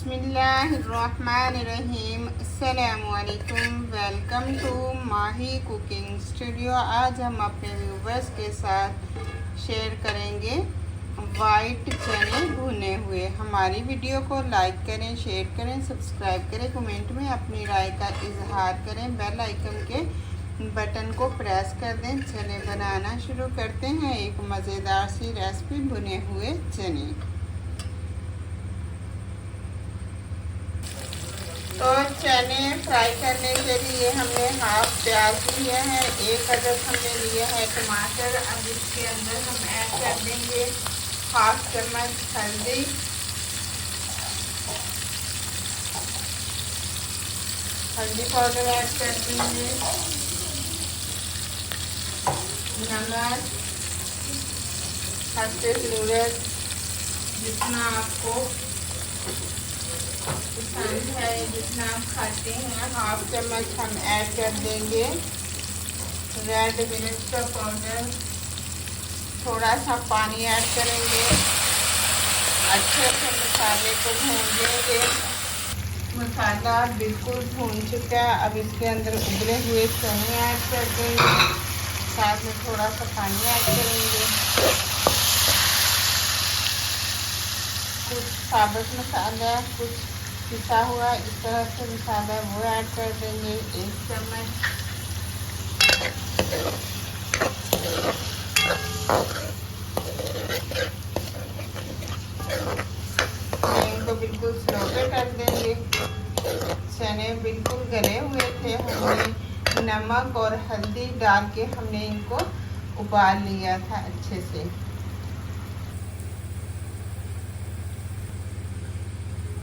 बिस्मिल्लाहिर्रहमानिर्रहीम। अस्सलामुअलैकुम। Welcome to Mahi cooking studio. आज हम अपने व्यूवर्स के साथ शेयर करेंगे वाइट चने भुने हुए। हमारी वीडियो को लाइक करें, शेयर करें, सब्सक्राइब करें, कमेंट में अपनी राय का इजहार करें, बेल आइकन के बटन को प्रेस कर दें। चने बनाना शुरू करते हैं। एक मज़ेदार सी रेसिपी, भुने हुए चने। तो चने फ्राई करने के लिए हमने हाफ प्याज लिया है, एक अदद हमने लिया है टमाटर। अब इसके अंदर हम ऐड कर देंगे हाफ चम्मच हल्दी पाउडर ऐड कर देंगे, नमक हद ज़रूरत जितना आपको पसंद है, जितना आप खाते हैं। हाफ चम्मच हम ऐड कर देंगे रेड मिर्च का पाउडर। थोड़ा सा पानी ऐड करेंगे, अच्छे से मसाले को भून लेंगे। मसाला बिल्कुल भून चुका है। अब इसके अंदर उबले हुए चने ऐड कर देंगे, साथ में थोड़ा सा पानी ऐड करेंगे। कुछ साबुत मसाला, कुछ पिसा हुआ इस तरह से मसाला वो ऐड कर देंगे, 1 चम्मच। फ्लेम को बिल्कुल स्लो पे कर देंगे। चने बिल्कुल गले हुए थे, हमने नमक और हल्दी डाल के हमने इनको उबाल लिया था अच्छे से।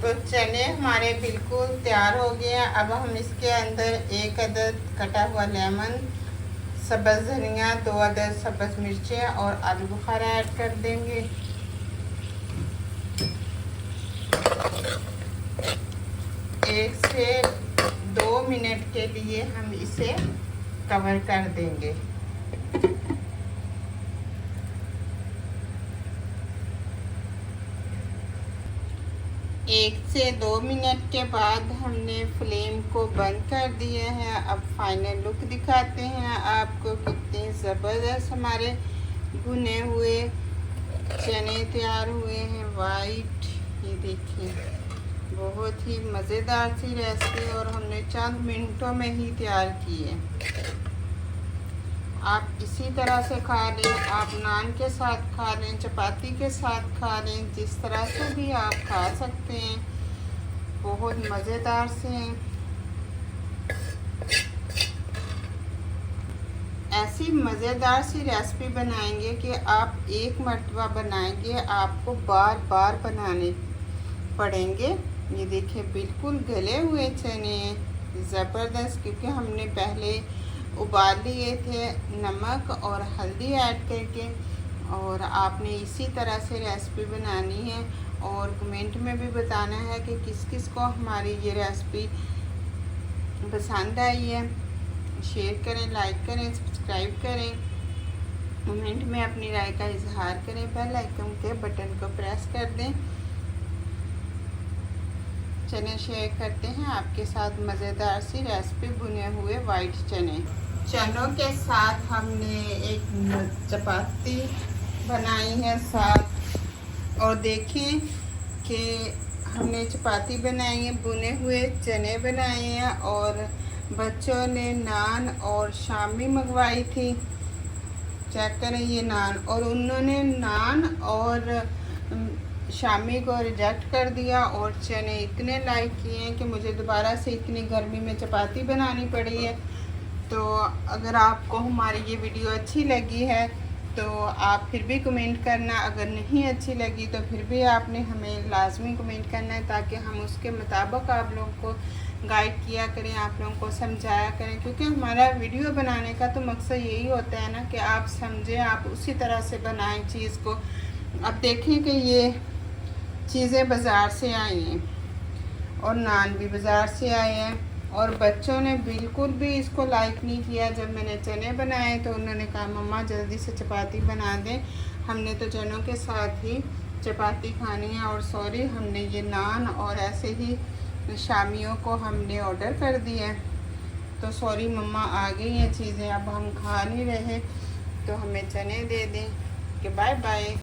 तो चने हमारे बिल्कुल तैयार हो गए हैं। अब हम इसके अंदर 1 अदद कटा हुआ लेमन, सब्ज़ धनिया, 2 अदद सब्ज़ मिर्चें और आलू बुखारा ऐड कर देंगे। 1 से 2 मिनट के लिए हम इसे कवर कर देंगे। 1 से 2 मिनट के बाद हमने फ्लेम को बंद कर दिया है। अब फाइनल लुक दिखाते हैं आपको। कितने ज़बरदस्त हमारे भुने हुए चने तैयार हुए हैं, वाइट। ये देखिए, बहुत ही मज़ेदार सी रेसिपी और हमने चंद मिनटों में ही तैयार की है। आप इसी तरह से खा लें, आप नान के साथ खा लें, चपाती के साथ खा लें, जिस तरह से भी आप खा सकते हैं। बहुत मज़ेदार से हैं। ऐसी मज़ेदार सी रेसिपी बनाएंगे कि आप एक मरतबा बनाएंगे, आपको बार बार बनाने पड़ेंगे। ये देखिए, बिल्कुल गले हुए चने ज़बरदस्त, क्योंकि हमने पहले उबाल लिए थे नमक और हल्दी ऐड करके। और आपने इसी तरह से रेसिपी बनानी है और कमेंट में भी बताना है कि किस किस को हमारी ये रेसिपी पसंद आई है। शेयर करें, लाइक करें, सब्सक्राइब करें, कमेंट में अपनी राय का इजहार करें, बेल आइकन के बटन को प्रेस कर दें। चने शेयर करते हैं आपके साथ मज़ेदार सी रेसिपी, भुने हुए वाइट चने। चनों के साथ हमने एक चपाती बनाई है साथ, और देखें कि हमने चपाती बनाई है, भुने हुए चने बनाए हैं। और बच्चों ने नान और शामी मंगवाई थी। चेक करें ये नान, और उन्होंने नान और शामी को रिजेक्ट कर दिया और चने इतने लाइक किए हैं कि मुझे दोबारा से इतनी गर्मी में चपाती बनानी पड़ी है। तो अगर आपको हमारी ये वीडियो अच्छी लगी है तो आप फिर भी कमेंट करना, अगर नहीं अच्छी लगी तो फिर भी आपने हमें लाजमी कमेंट करना है, ताकि हम उसके मुताबिक आप लोगों को गाइड किया करें, आप लोगों को समझाया करें। क्योंकि हमारा वीडियो बनाने का तो मकसद यही होता है ना कि आप समझें, आप उसी तरह से बनाएं चीज़ को। अब देखें कि ये चीज़ें बाज़ार से आई हैं और नान भी बाज़ार से आए हैं, और बच्चों ने बिल्कुल भी इसको लाइक नहीं किया। जब मैंने चने बनाए तो उन्होंने कहा मम्मा जल्दी से चपाती बना दें। हमने तो चनों के साथ ही चपाती खानी है। और सॉरी, हमने ये नान और ऐसे ही शामियों को हमने ऑर्डर कर दिया है। तो सॉरी मम्मा, आ गई हैं चीज़ें, अब हम खा नहीं रहे, तो हमें चने दे दें कि बाय बाय।